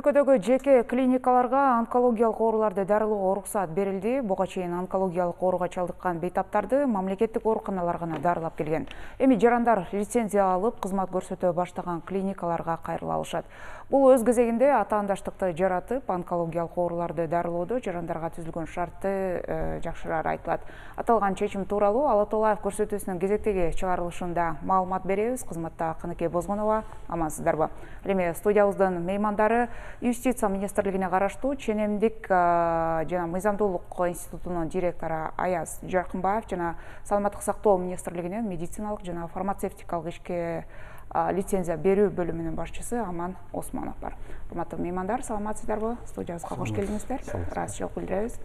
Өлкөдөгү жеке клиникаларга онкологиялык ооруларды дарылоого уруксат берилди. Буга чейин онкологиялык ооруга чалдыккан бейтаптарды мамлекеттик ооруканалар гана дарылап келген. Эми жарандар лицензия алып, кызмат көрсөтө баштаган клиникаларга кайрыла алышат. Бул өз кезегинде атаандаштыкты жаратып, онкологиялык ооруларды дарылоодо жарандарга түзүлгөн шартты жакшыраар айтылат. Аталган чечим тууралуу Ала Тоолаев көрсөтүүсүнүн кезектеги чыгарылышында маалымат беребиз. Кызматта Кыныкей Бозгонова, амансыздарбы? Эми студиябыздын меймандары Юстиция министрлигине караштуу Ченемдик жана мыйзамдуулук институтунун директору Аяз Жаркынбаев жана Саламаттык сактоо министрлигинин медициналык жана фармацевтикалык ишке лицензия берүү бөлүмүнүн башчысы Аман Осмонов бар. Урматтуу меймандар, саламатсыздарбы? Студиябызга кош келиңиздер. Ыраазычылык билдиребиз.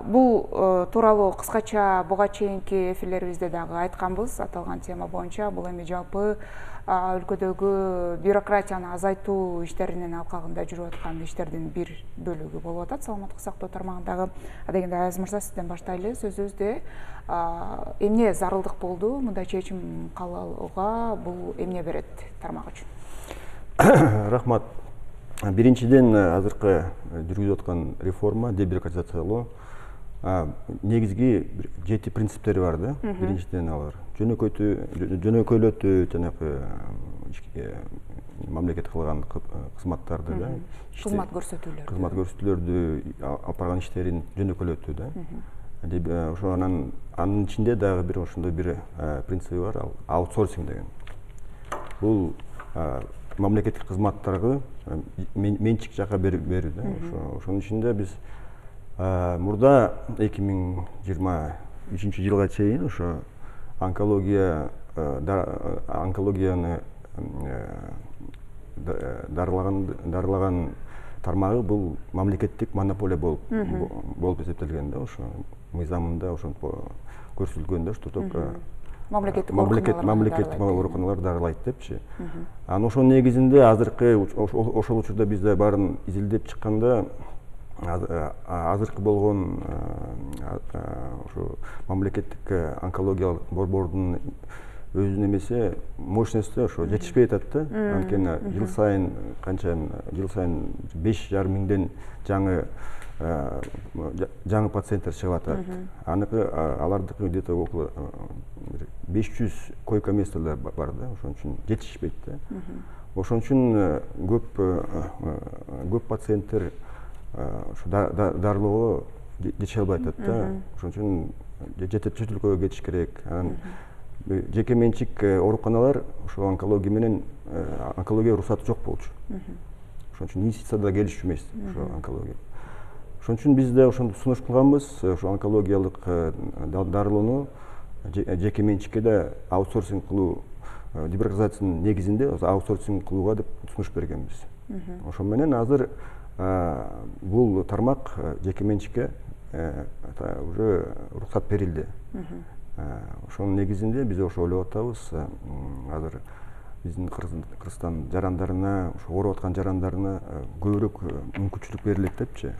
Бул тууралуу кыскача буга чейинки эфирлерибизде дагы айтканбыз. Аталган тема боюнча бул эми жалпы өлкөдөгү бюрократияны азайтуу иштеринин алкагында жүрүп аткан иштердин бир бөлүгү болуп атат. Саламаттык сактоо тармагындагы. Адегенде Аяз мырза, сизден баштайлы. Сөзүбүздө эмне зарылдык болду? Мындай чечим кабыл алууга бул эмне берет тармак үчүн? Рахмат. Биринчиден, азыркы жүргүзүп аткан реформа, дебюрократизациялоо негизги 7 принциптери бар да. Биринчиден алар жөнөкөйлөтүү, жанагы мамлекет кылган кызматтарды да, кызмат көрсөтүүлөрдү алып барган иштерин жөнөкөйлөтүү да. Ошо анын ичинде дагы бир ошондой бир принциби бар, ал аутсорсинг деген. Бул мамлекеттик кызматтарга менчик жакка берүү да. Ошонун ичинде биз мурда 2023 жылга чейин ошо онкологияны дарылаган тармагы бул мамлекеттик монополия болуп эсептелген да. Ошо мыйзамында ошентип көрсөтүлгөн да, что только мамлекеттик ооруканалар дарылайт депчи. Анан ошонун негизинде азыркы ошол учурда биз баарын изилдеп чыкканда азыркы болгон ошо мамлекеттик онкологиялык борбордун өзүнүн эмеси мощности ошо жетишпей атат да. Анткени жыл сайын 5,5 миңден жаңы пациенттер чыгып атат. Алардыкы где-то около 500 койка месталар бар да. Ошон үчүн жетишпейт да. Ошон үчүн көп пациенттер дарылоого жете албай атат да. Ошон үчүн чет өлкөгө кетиш керек. Анан жеке менчик ооруканалар ошо онкология уруксаты жок болчу. Ошон үчүн инвестицияда келишчү эмес ошо онкология. Ошон үчүн биз да ошону сунуш кылганбыз. Ошо онкологиялык дарылоону жеке менчикке да аутсорсинг кылуу, дебюрократизациянын негизинде аутсорсинг кылууга деп сунуш бергенбиз. Ошон менен азыр бул тармак жеке менчикке уже уруксат берилди. Ошонун негизинде биз ошо ойлоп атабыз, азыр биздин Кыргызстан жарандарына, ошо ооруп аткан жарандарына көбүрөөк мүмкүнчүлүк берилет депчи.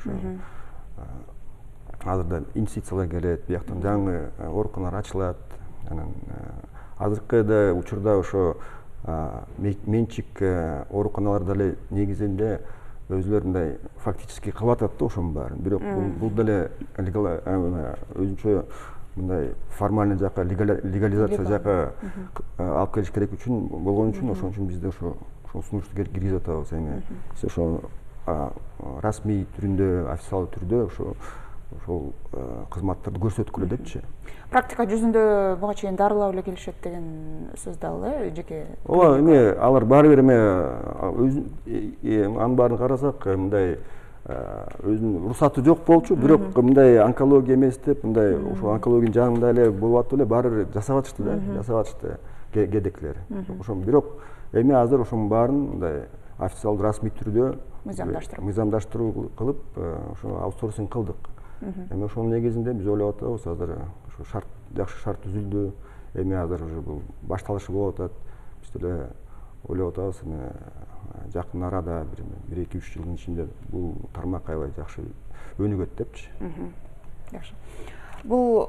Азырда инвестициялар келет, бияктан жаңы ооруканалар ачылат. Анан азыркы учурда ошо менчик ооруканалар деле негизинде өзүлөрү мындай фактически кылып атат да ошонун баарын. Бирок бул деле өзүнчө мындай формальный жака, легализация жака алып келиш керек үчүн болгон үчүн ошон үчүн бизде ошо сунушту киргизип атабыз. Эми ошо расмий түрүндө, официалдуу түрдө ошол кызматтарды көрсөткүлө депчи. Практика жүзүндө буга чейин дарылап эле келишет деген сөз дагы жеке. Ооба, эми алар баары бир анын баарын карасак, мындай өзүнүн уруксаты жок болчу, бирок мындай онкология эмес деп, мындай ошо онкологиянын жанында эле болуп атып эле баары бир жасап атышты кедекилер. Ошон бирок эми азыр ошонун баарын мындай официалдуу расмий түрдө мыйзамдаштыруу кылып, ошо аутсорсинг кылдык. Эми ошонун негизинде биз ойлоп атабыз, азыр ошо жакшы шарт түзүлдү. Эми азыр уже бул башталышы болуп атат. Биз деле ойлоп атабыз, жакын арада 1-2-3 жылдын ичинде бул тармак аябай жакшы өнүгөт депчи. Жакшы. Бул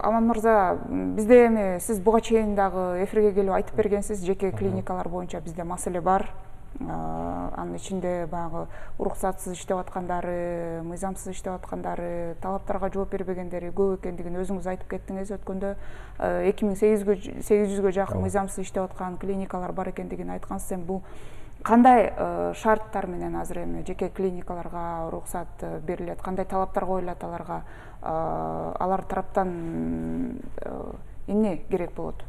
Аман мырза, бизде эми сиз буга чейин дагы эфирге келип айтып бергенсиз, жеке клиникалар боюнча бизде маселе бар. Анын ичинде баягы уруксатсыз иштеп аткандары, мыйзамсыз иштеп аткандары, талаптарга жооп бербегендери көп экендигин өзүңүз айтып кеттиңиз. Өткөндө 2800-гө жакын мыйзамсыз иштеп аткан клиникалар бар экендигин айткансыз. Эми бул кандай шарттар менен азыр эми жеке клиникаларга уруксат берилет, кандай талаптар коюлат аларга, алар тараптан эмне керек болот?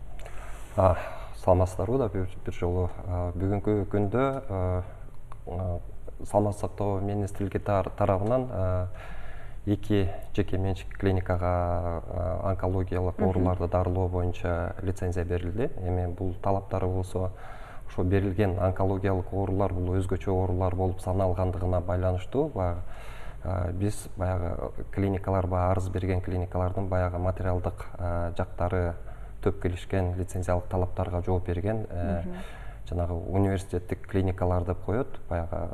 Саламатсыздарбы да бир жолу. Бүгүнкү күндө саламаттык сактоо министрлиги тарабынан 2 жеке менчик клиникага онкологиялык ооруларды дарылоо боюнча лицензия берилди. Эми бул талаптары болсо ошо берилген онкологиялык оорулар бул өзгөчө оорулар болуп саналгандыгына байланыштуу. Биз баягы клиникалар, арыз берген клиникалардын баягы материалдык жактары төп келишкен лицензиялык талаптарга жооп берген жанагы университеттик клиникалар деп коет. Баягы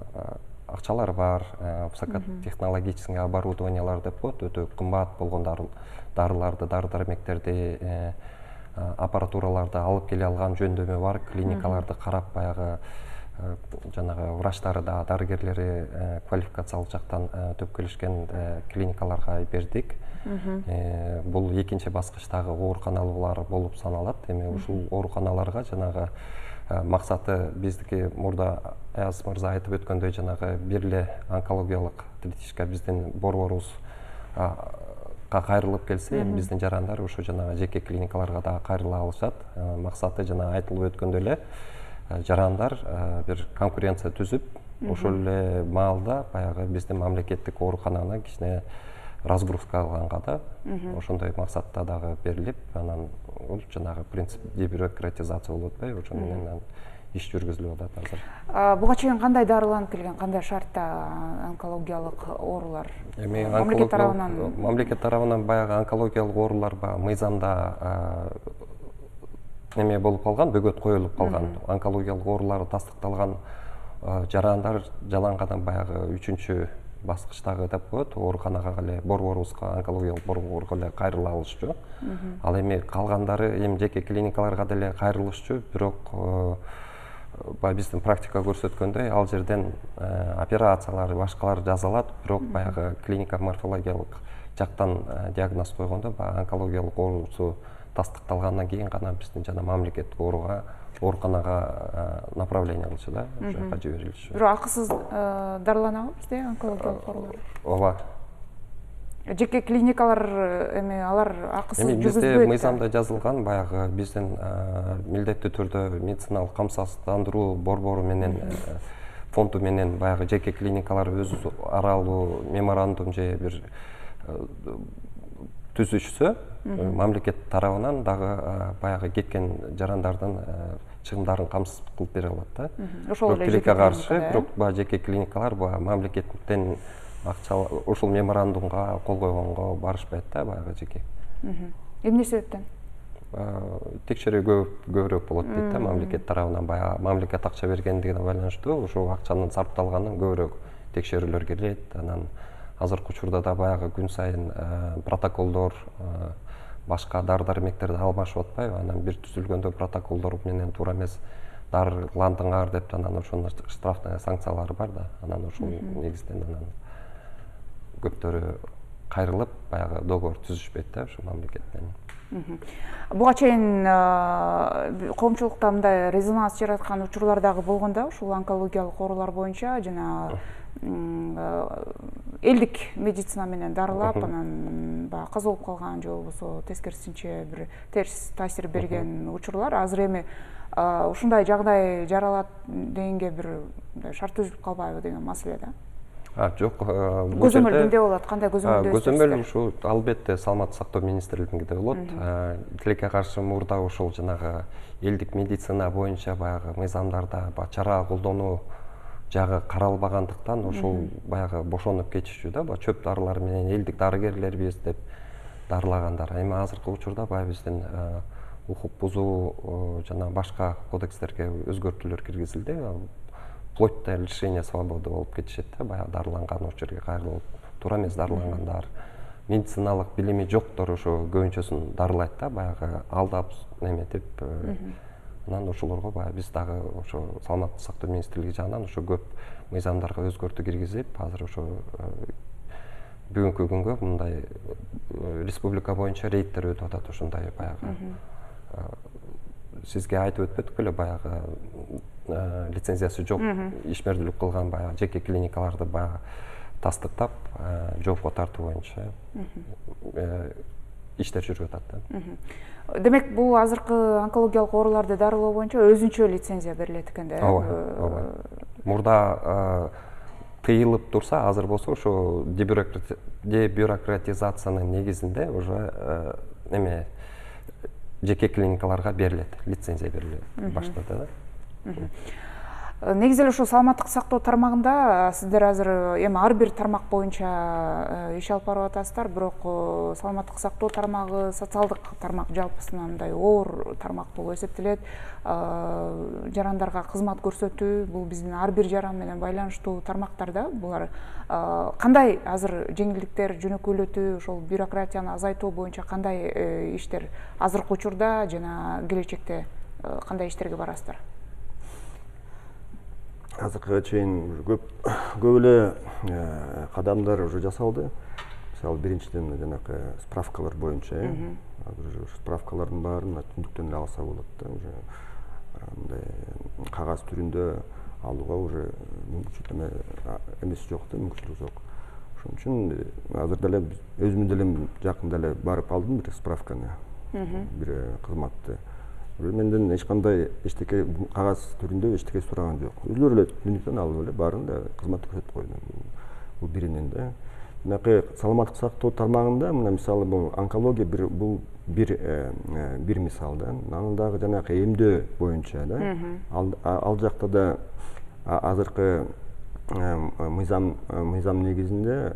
акчалар бар, высокотехнологический оборудованиялар деп коет. Өтө кымбат болгон дарыларды, дары-дармектерди, аппаратураларды алып келе алган жөндөмү бар клиникаларды карап, баягы жанагы врачтары да, дарыгерлери квалификациялык жактан төп келишкен клиникаларга бердик. Бул экинчи баскычтагы ооруканалар болуп саналат. Эми ушул ооруканаларга жанагы максаты биздики мурда Аяз мырза айтып өткөндөй жанагы бир эле онкологиялык клиника биздин борборубузга кайрылып келсе, эми биздин жарандар ушу жанагы жеке клиникаларга да кайрыла алышат. Максаты жана айтылып өткөндөй эле жарандар бир конкуренция түзүп, ошол эле маалда баягы биздин мамлекеттик оорукананы кичине разгрузка алганга да ошондой максатта дагы берилип, анан бул жанагы принцип дебюрократизация болуп атпайбы, ошон менен иш жүргүзүлүп атат азыр. Буга чейин кандай дарыланып келген, кандай шартта онкологиялык оорулар? Эми мамлекет тарабынан баягы онкологиялык оорулар мыйзамда эме болуп калган, бөгөт коюлуп калган. Онкологиялык оорулар тастыкталган жарандар жалангадан баягы 3-чү баскычтагы деп коет, ооруканага эле, борборубузга, онкологиялык борборго эле кайрыла алышчу. Ал эми калгандары эми жеке клиникаларга деле кайрылышчу, бирок биздин практика көрсөткөндөй, ал жерден операциялар, башкалар жасалат, бирок баягы клиника морфологиялык жактан диагноз койгондо онкологиялык оорусу тастыкталгандан кийин гана биздин жана мамлекеттик ооруканага направление кылчу да, ошо жиберилчү. Бирок акысыз дарыланабы бизде онкологиялык оорулар? Ооба. Жеке клиникалар эми алар акысыз жүргүзбөйт. Бизде мыйзамда жазылган, баягы биздин милдеттүү түрдө медициналык камсыздандыруу борбору менен фонду менен баягы жеке клиникалар өз аралуу меморандум же бир түзүшсө, мамлекет тарабынан дагы баягы кеткен жарандардын чыгымдарын камсыз кылып бере алат да. Ошол эле тилекке каршы, бирок жеке клиникалар мамлекеттен акча ушул меморандумга кол койгонго барышпайт да, баягы жеке. Эмне себептен? Текшерүү көбүрөөк болот дейт да, мамлекет тарабынан баягы мамлекет акча бергендигине байланыштуу, ошол акчанын сарпталганын көбүрөөк текшерүүлөр келет. Анан азыркы учурда да баягы күн сайын протоколдор, башка дары-дармектерди алмашып атпайбы? Анан бир түзүлгөндө протоколдор менен туура эмес дарыландыңар деп, анан ошонун штрафный санкциялары бар да. Анан ошол негизден анан көптөрү кайрылып, баягы договор түзүшпөйт да ошо мамлекет менен. Буга чейин коомчулукта мындай резонанс жараткан учурлар дагы болгон да, ушул онкологиялык оорулар боюнча жана элдик медицина менен дарылап, анан каза болуп калган же болбосо тескерисинче бир терс таасир берген учурлар. Азыр эми ушундай жагдай жаралат дегенге бир шарт түзүлүп калбайбы деген маселе да. Жок, көзөмөл кимде болот? Кандай көзөмөлдө? Көзөмөл ушул албетте саламаттык сактоо министрлигинде болот. Тилекке каршы мурда ушул жанагы элдик медицина боюнча баягы мыйзамдарда чара колдонуу жагы каралбагандыктан ушул баягы бошонуп кетишчү да, чөп дарылар менен элдик дарыгерлербиз деп дарылагандар. Эми азыркы учурда биздин укук бузуу жана башка кодекстерге өзгөртүүлөр киргизилди. Вплоть до лишения свободы болуп кетишет да, баягы дарыланган учурга кайрылып, туура эмес дарылангандар, медициналык билими жоктор ошо көбүнчөсүн дарылайт да, баягы алдап эметип анан ошолорго баягы биз дагы ошо саламаттык сактоо министрлиги жагынан ошо көп мыйзамдарга өзгөртүү киргизип азыр ошо бүгүнкү күнгө мындай республика боюнча рейдтер өтүп атат. Ошондой баягы сизге айтып өтпөдүк беле, баягы лицензиясы жок ишмердүүлүк кылган баягы жеке клиникаларды баягы тастыктап жоопко тартуу боюнча иштер жүрүп атат да. Демек, бул азыркы онкологиялык ооруларды дарылоо боюнча өзүнчө лицензия берилет экен да? Ооба. Мурда тыйылып турса, азыр болсо ошо дебюрократизациянын негизинде уже жеке клиникаларга берилет, лицензия берилет баштады да. Негизи эле ошо саламаттык сактоо тармагында сиздер азыр эми ар бир тармак боюнча иш алып барып атасыздар, бирок саламаттык сактоо тармагы социалдык тармак жалпысынан мындай оор тармак болуп эсептелет. Жарандарга кызмат көрсөтүү бул биздин ар бир жаран менен байланыштуу тармактар да. Булар кандай азыр жеңилдиктер, жөнөкөйлөтүү, ошол бюрократияны азайтуу боюнча кандай иштер азыркы учурда жана келечекте кандай иштерге барасыздар? Азыркыга чейин көп эле кадамдар уже жасалды. Мисалы биринчиден жанакы справкалар боюнча, азыр справкалардын баарын түндүктөн эле алса болот да. Уже мындай кагаз түрүндө алууга уже мүмкүнчүлүк эмеси жок да, мүмкүнчүлүк жок. Ошон үчүн азыр деле өзүм деле жакында эле барып алдым бир справканы, бир кызматты. Менден эч кандай эчтеке кагаз түрүндө эчтеке сураган жок. Өзүлөрү эле түндүктөн алып эле баарын да кызмат көрсөтүп койду. Бул биринен да. Мынакы саламаттык сактоо тармагында мына мисалы бул онкология бул бир мисал да. Анан дагы жанакы эмдөө боюнча да. Ал жакта да азыркы мыйзам негизинде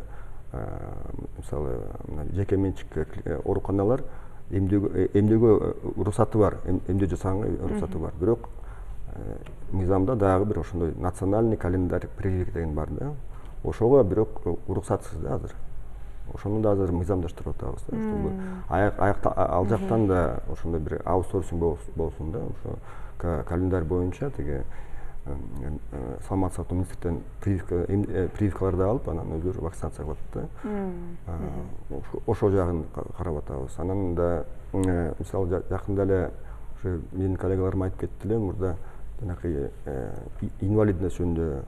мисалы жеке менчик ооруканалар эмдөөгө уруксаты бар, эмдөө жасаганга уруксаты бар. Бирок мыйзамда дагы бир ошондой национальный календарь прививок деген бар да. Ошого бирок уруксатсыз да азыр. Ошону да азыр мыйзамдаштырып атабыз да. Ал жактан да ошондой бир аутсорсинг болсун да. Ошо календарь боюнча тиги саламаттык сактоо министрлигинен прививкаларды алып, анан өздөрү вакцинация кылат да. Ошол жагын карап атабыз. Анан да мисалы жакында эле ошо менин коллегаларым айтып кетти эле, мурда жанакы инвалидность жөнүндө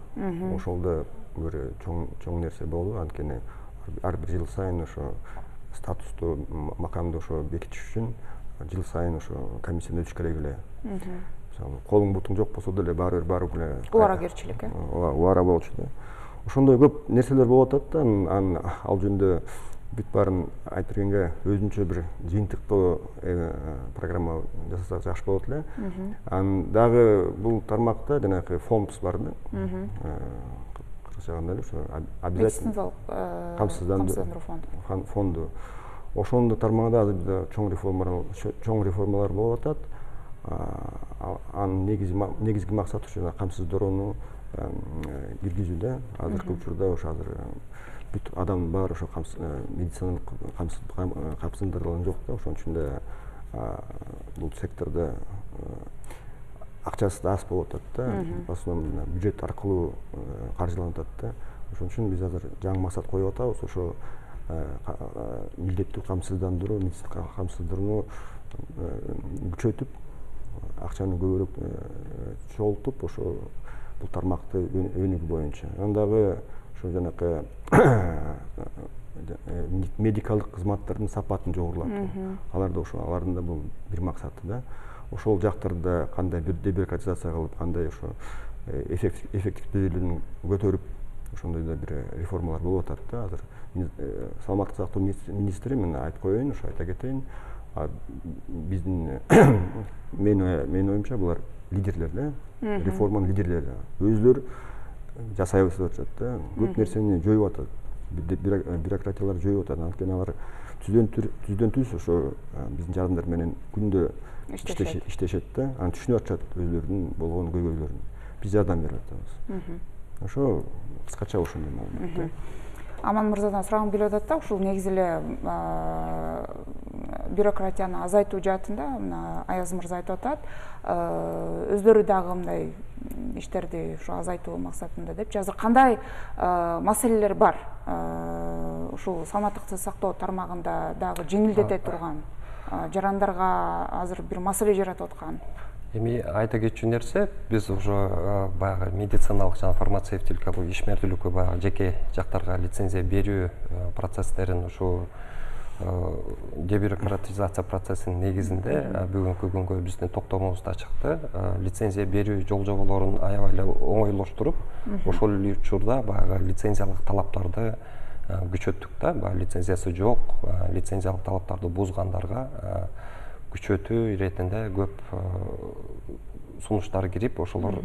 ошолдо бир чоң нерсе болду. Анткени ар бир жыл сайын ошо статусту, макамды ошо бекитиш үчүн жыл сайын ошо комиссияны өтүш керек эле. Колуң бутуң жок болсо деле барып эле убаракерчилик убара болчу да. Ошондой көп нерселер болуп атат да. Ал жөнүндө бүт баарын айтып бергенге өзүнчө бир жыйынтыктуу программа жасасак жакшы болот эле. Анан дагы бул тармакта жанакы фонд бар да. Кыргызча кандай эле ошо обязательно камсыздандыруу фонду. Ошондо тармагында азыр бизде чоң реформалар болуп атат. Анын негизги максаты ошо камсыздырууну киргизүүдө. Азыркы учурда ошо азыр бүт адамдын баары ошо медициналык камсыздандырылган жок да. Ошон үчүн да бул сектордо акчасы да аз болуп атат да. В основном бюджет аркылуу каржыланып атат да. Ошон үчүн биз азыр жаңы максат коюп атабыз. Ошо милдеттүү камсыздандыруу, медициналык камсыздырууну күчөтүп, акчаны көбүрөөк чогултуп, ошо бул тармакты өнүгүү боюнча. Анан дагы ошо жанакы медикалык кызматтардын сапатын жогорулатуу. Алардын да бул бир максаты да. Ошол жактарда кандай дебюрократизация кылып, кандай ошо эффективдүүлүгүн көтөрүп, ошондой да бир реформалар болуп атат да. Азыр саламаттык сактоо министри мен айтып коеюн, ошо айта кетейин. Биздин менин оюмча булар лидерлер да, реформанын лидерлери. Өзүлөр жасайбыз деп атышат да. Көп нерсени жоюп атат. Бюрократиялар жоюп атат. Анткени алар түздөн түз ошо биздин жарандар менен күндө иштешет да. Аны түшүнүп атышат өзүлөрүнүн болгон көйгөйлөрүн. Биз жардам берип атабыз. Ошо кыскача ошондой маалымат да. Аман мырзадан сурагым келип атат да, ушул негизи эле бюрократияны азайтуу жаатында мына Аяз мырза айтып атат, өздөрү дагы мындай иштерди ушу азайтуу максатында депчи. Азыр кандай маселелер бар? Ушул саламаттыкты сактоо тармагында дагы жеңилдете турган, жарандарга азыр бир маселе жаратып аткан? Эми айта кетчү нерсе, биз уже баягы медициналык жана фармацевтика бул ишмердүүлүккө баягы жеке жактарга лицензия берүү процесстерин ушу дебюрократизация процессинин негизинде бүгүнкү күнгө биздин токтомубузда чыкты. Лицензия берүү жол жоболорун аябай эле оңойлоштуруп, ошол учурда баягы лицензиялык талаптарды күчөттүк да. Баягы лицензиясы жок, лицензиялык талаптарды бузгандарга күчөтүү иретинде көп сунуштар кирип, ошолор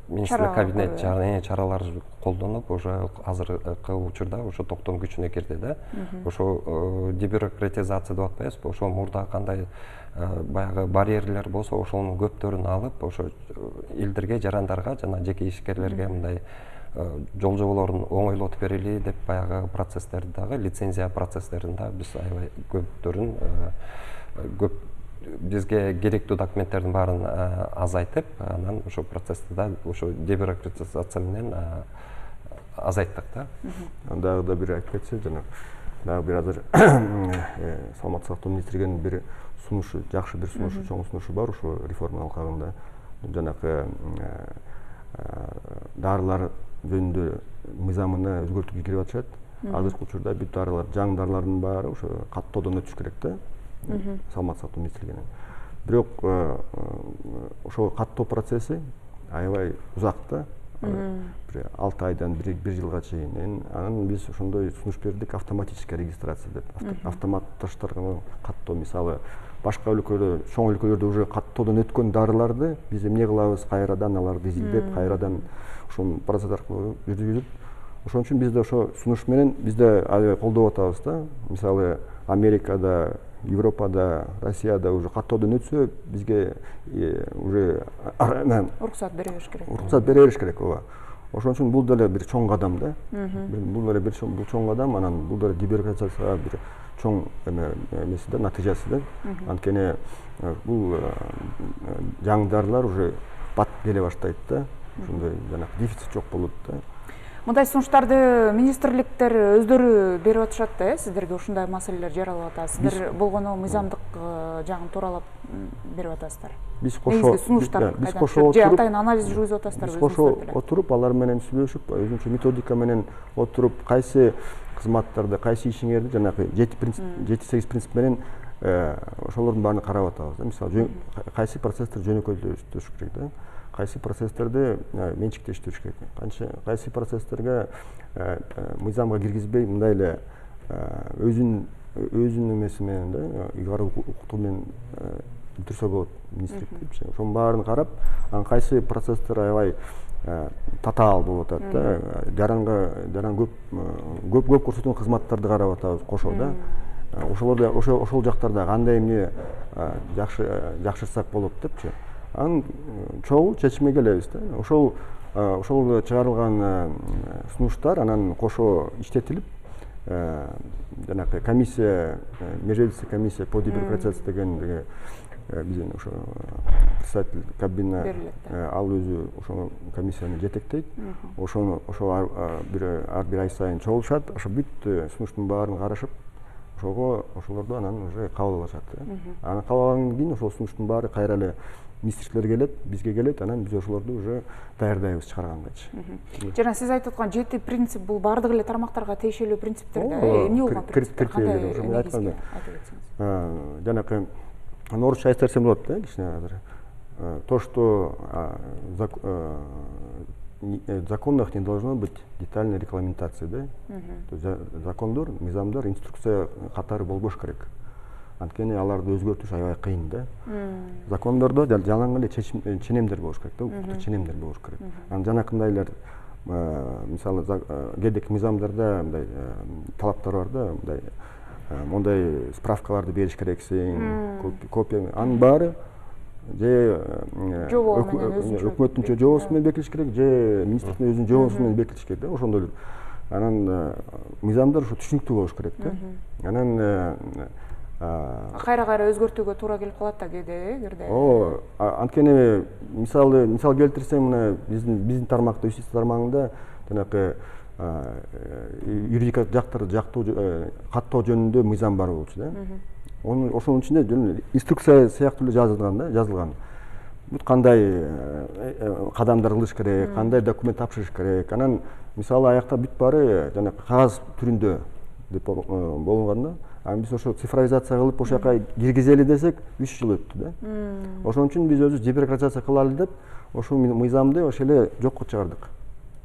министрлик кабинет чаралар колдонуп, уже азыркы учурда ошо токтом күчүнө кирди да. Ошо дебюрократизация деп атпайбызбы? Ошо мурда кандай баягы барьерлер болсо, ошонун көптөрүн алып, ошо элдерге, жарандарга жана жеке ишкерлерге мындай жол жоболорун оңойлотуп берели деп баягы процесстерди дагы, лицензия процесстерин да биз аябай көптөрүн көп бизге керектүү документтердин баарын азайтып, анан ошо процессти да ошо дебюрократизация менен азайттык да. Дагы да бир айтып кетсе, жана дагы бир азыр саламаттык сактоо министрлигинин бир сунушу, жакшы бир сунушу, чоң сунушу бар ошо реформа алкагында. Жанакы дарылар жөнүндө мыйзамына өзгөртүү кирип атышат. Азыркы учурда бүт дарылар, жаңы дарылардын баары ошо каттоодон өтүш керек да. Саламаттык сактоо министрлигинин. Бирок ошо каттоо процесси аябай узак да. Бир 6 айдан 1 жылга чейин. Анан биз ошондой сунуш бердик, автоматическая регистрация деп. Автоматташтырган каттоо, мисалы башка өлкөлөрдө, чоң өлкөлөрдө уже каттоодон өткөн дарыларды биз эмне кылабыз, кайрадан аларды изилдеп, кайрадан ошол процесс аркылуу жүргүзүп, ошон үчүн биз да ошо сунуш менен биз да аябай колдоп атабыз да. Мисалы Америкада, Европада, Россияда уже каттоодон өтсө, бизге уже уруксат бере бериш керек. Уруксат бере бериш керек, ооба. Ошон үчүн бул деле бир чоң кадам да. Бул деле бир чоң кадам, анан бул деле дебюрократизацияга бир чоң эмеси да, натыйжасы да. Анткени бул жаңы дарылар уже бат келе баштайт да. Ошондой жанагы дефицит жок болот да. Мындай сунуштарды министрликтер өздөрү берип атышат да, сиздерге ушундай маселелер жаралып атат. Сиздер болгону мыйзамдык жагын тууралап берип атасыздар. Биз кошо же атайын анализ жүргүзүп атасыздар. Биз кошо отуруп, алар менен сүйлөшүп, өзүнчө методика менен отуруп, кайсы кызматтарды, кайсы ишиңерди жанагы 7-8 принцип менен ошолордун баарын карап атабыз. Мисалы, кайсы процесстер жөнөкөйлөштүрүш керек да. Кайсы процесстерди менчиктештириш керек. Кайсы процесстерге мыйзамга киргизбей, мындай эле өзүнүн эмеси менен да, игара укукту менен бүтүрсө болот министрлик депчи. Ошонун баарын карап, анан кайсы процесстер аябай татаал болуп атат да. Жаран көп көрсөтүлгөн кызматтарды карап атабыз кошо да. Ошол жактарда кандай эмне жакшыртсак болот депчи. Анан чогуу чечимге келебиз да. Ошол чыгарылган сунуштар анан кошо иштетилип, жанагы комиссия, межеличный комиссия по дебюрократизации деген биздин ошо председатель Кабмина ал өзү ошол комиссияны жетектейт. Ошол ар бир ай сайын чогулушат, ошо бүт сунуштун баарын карашып, ошолорду анан уже кабыл алышат. Анан кабыл алгандан кийин ошол сунуштун баары кайра эле министрликтерге келет, бизге келет, анан биз ошолорду уже даярдайбыз чыгаргангачы. Жана сиз айтып аткан 7 принцип бул баардык эле тармактарга тиешелүү принциптер да. Эмне болгон принциптер? Кандай жанакы орусча айтып берсем болот да, кичине азыр. То, что в законах не должно быть детальной регламентации, да? То есть закондор, мыйзамдар, инструкция катары болбош керек. Анткени аларды өзгөртүш аябай кыйын да. Закондордо жалаң эле ченемдер болуш керек да, укуктук ченемдер болуш керек. Анан жанакындай эле мисалы кээдеки мыйзамдарда мындай талаптар бар да, мондай справкаларды бериш керексиң, копия, анын баары же өкмөттүн жобосу менен бекитилиш керек, же министрликтин өзүнүн жобосу менен бекитилиш керек да, ошондой. Анан мыйзамдар ошо түшүнүктүү болуш керек да. Анан кайра өзгөртүүгө туура келип калат да кээде анткени мисал келтирсем мына биздин тармакта юстиция тармагында жанакы юридика жактарды каттоо жөнүндө мыйзам бар болчу да. Ошонун ичинде инструкция сыяктуу эле жазылган. Кандай кадамдар кылыш керек, кандай документ тапшырыш керек. Анан мисалы аякта бүт баары жанакы кагаз түрүндө деп болгон да. Биз ошо цифровизация кылып ошол жака киргизели десек 3 жыл өттү да. Ошон үчүн биз өзүбүз дебюрократизация кылалы деп ошол мыйзамды ошол эле жокко чыгардык.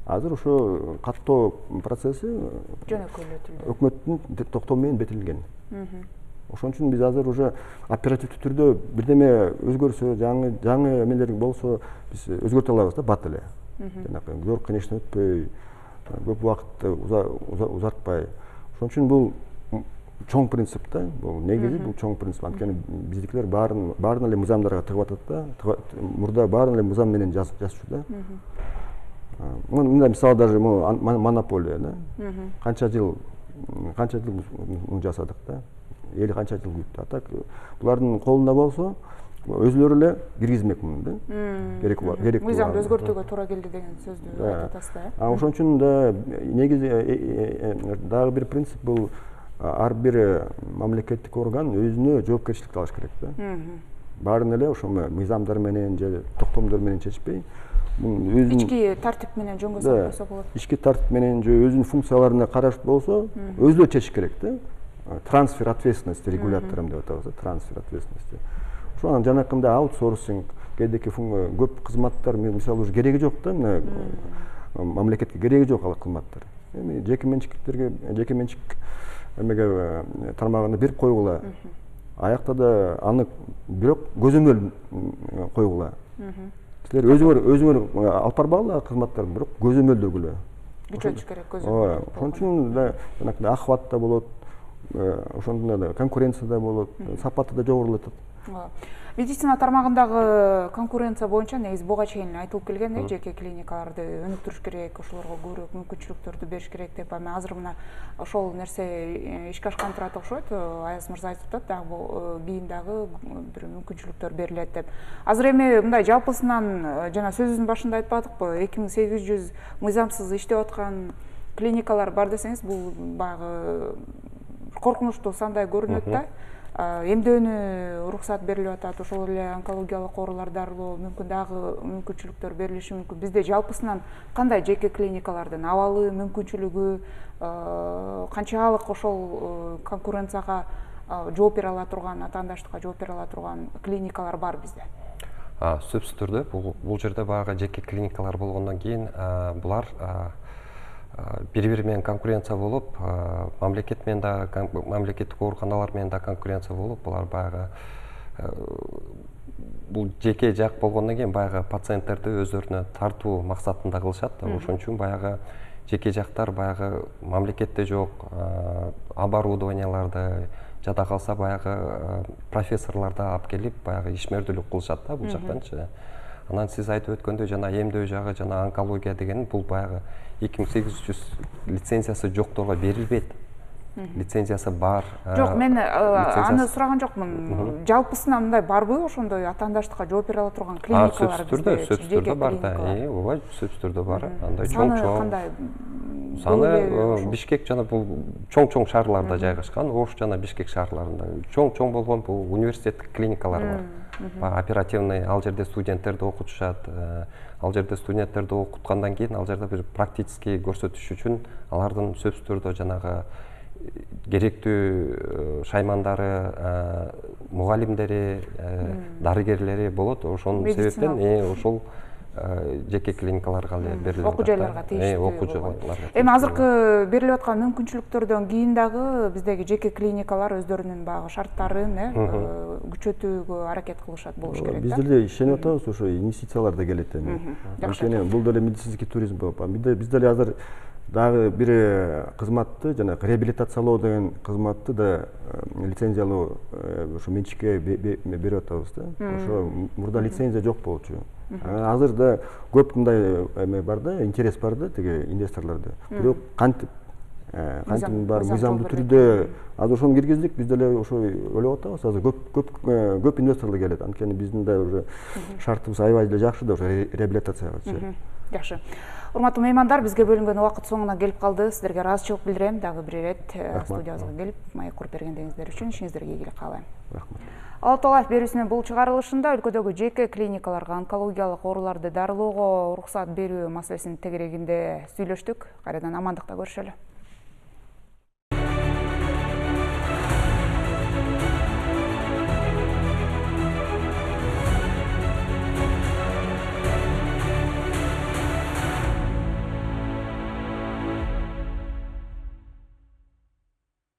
Азыр ошо каттоо процесси жөнөкөйлөтүлдү. Өкмөттүн токтому менен бекитилген. Ошон үчүн биз азыр уже оперативдүү түрдө бирдеме өзгөрсө, жаңы эмелер болсо биз өзгөртө алабыз да бат эле. Жанакы зор кыйынчылыктан өтпөй, көп убакытты узартпай. Ошон үчүн бул чоң принцип да. Бул негизи бул чоң принцип. Анткени биздикилер баарын эле мыйзамдарга тыгып атат да. Мурда баарын эле мыйзам менен жазчу да. Мындай мисалы даже монополия да. Канча жыл жасадык да. Эл канча жыл күттү. А так булардын колунда болсо өзүлөрү эле киргизмек муну да. Керек мыйзамды өзгөртүүгө туура келди деген сөздү айтып атасыз да. Ошон үчүн да негизи дагы бир принцип бул ар бир мамлекеттик орган өзүнө жоопкерчиликти алыш керек да. Баарын эле ошо мыйзамдар менен же токтомдор менен чечпей, ички тартип менен жөнгө салса болот. Ички тартип менен же өзүнүн функцияларына караш болсо, өзүлөрү чечиш керек да. Трансфер ответственности регулятором деп атабыз, трансфер ответственности. Ошо жанакындай аутсорсинг, кээдеки көп кызматтар мисалы уже кереги жок да, мамлекетке кереги жок ал кызматтар. Эми жеке менчик эмеге тармагына берип койгула. Аякта да аны бирок көзөмөл койгула. Силер өзүңөр алып барбагыла кызматтарды, бирок көзөмөлдөгүлө. Күчөтүш керек көзөмөл. Ошон үчүн да жанакындай ахват да болот. Ошондо да конкуренция да болот, сапаты да жогорулатат. Медицина тармагындагы конкуренция боюнча негизи буга чейин айтылып келген, жеке клиникаларды өнүктүрүш керек, ошолорго көбүрөөк мүмкүнчүлүктөрдү бериш керек деп. Азыр мына ошол нерсе ишке ашкан турат окшойт. Аяз мырза айтып атат, дагы бул кийин дагы бир мүмкүнчүлүктөр берилет деп. Азыр эми мындай жалпысынан жана сөзүбүздүн башында айтпадыкпы, 2800 мыйзамсыз иштеп аткан клиникалар бар десеңиз, бул баягы коркунучтуу сандай көрүнөт да. Эмдөөнү уруксат берилип атат, ошол эле онкологиялык ооруларды дарылоо мүмкүн дагы мүмкүнчүлүктөр берилиши мүмкүн. Бизде жалпысынан кандай жеке клиникалардын абалы, мүмкүнчүлүгү, канчалык ошол конкуренцияга жооп бере ала турган, атаандаштыкка жооп бере ала турган клиникалар бар бизде? Сөзсүз түрдө бул жерде баягы жеке клиникалар болгондон кийин булар бири-бири менен конкуренция болуп, мамлекет менен да, мамлекеттик ооруканалар менен да конкуренция болуп, булар баягы бул жеке жак болгондон кийин баягы пациенттерди өздөрүнө тартуу максатында кылышат да. Ошон үчүн баягы жеке жактар баягы мамлекетте жок оборудованияларды жада калса баягы профессорлорду алып келип баягы ишмердүүлүк кылышат да бул жактанчы. Анан сиз айтып өткөндөй жана эмдөө жагы жана онкология деген бул баягы 2800 лицензиясы жокторго берилбейт. Лицензиясы бар. Жок, мен аны сураган жокмун. Жалпысынан мындай барбы ошондой атаандаштыкка жооп бере ала турган клиникалар бизде? Сөзсүз түрдө бар да. Ооба, сөзсүз түрдө бар. Андай чоң. Саны кандай? Саны Бишкек жана бул чоң шаарларда жайгашкан. Ош жана Бишкек шаарларында чоң болгон бул университеттик клиникалар бар. Оперативный ал жерде студенттерди окутушат. Ал жерде студенттерди окуткандан кийин ал жерде бир практически көрсөтүш үчүн алардын сөзсүз түрдө жанагы керектүү шаймандары, мугалимдери, дарыгерлери болот. Ошонун себептен ошол жеке клиникаларга эле берилет. Окуу жайларга тийиштүү. Окуу жайларга. Эми азыркы берилип аткан мүмкүнчүлүктөрдөн кийин дагы биздеги жеке клиникалар өздөрүнүн баягы шарттарын күчөтүүгө аракет кылышат болуш керек да. Биз деле ишенип атабыз, ошо инвестициялар да келет эми. Анткени бул деле медицинский туризм болуп, биз деле азыр дагы бир кызматты, жана реабилитациялоо деген кызматты да лицензиялоо ошо менчикке берип атабыз да. Ошо мурда лицензия жок болчу. Азыр да көп мындай эме бар да, интерес бар да, тиги инвесторлордо. Бирок кантип кантип бар мыйзамдуу түрдө азыр ошону киргиздик, биз деле ошой ойлоп атабыз. Азыр көп инвесторлор келет. Анткени биздин да уже шартыбыз аябай эле жакшы да ошо реабилитациягачы. Жакшы. Урматтуу меймандар, бизге бөлүнгөн убакыт соңуна келип калды. Сиздерге ыраазычылык билдирем. Дагы бир ирет студиябызга келип, маек куруп бергендигиңиздер үчүн ишиңиздерге ийгилик каалайм. Рахмат. Алаталаев берүүсүнүн бул чыгарылышында өлкөдөгү жеке клиникаларга онкологиялык ооруларды дарылоого уруксат берүү маселесинин тегерегинде сүйлөштүк. Кайрадан амандыкта көрүшөлү.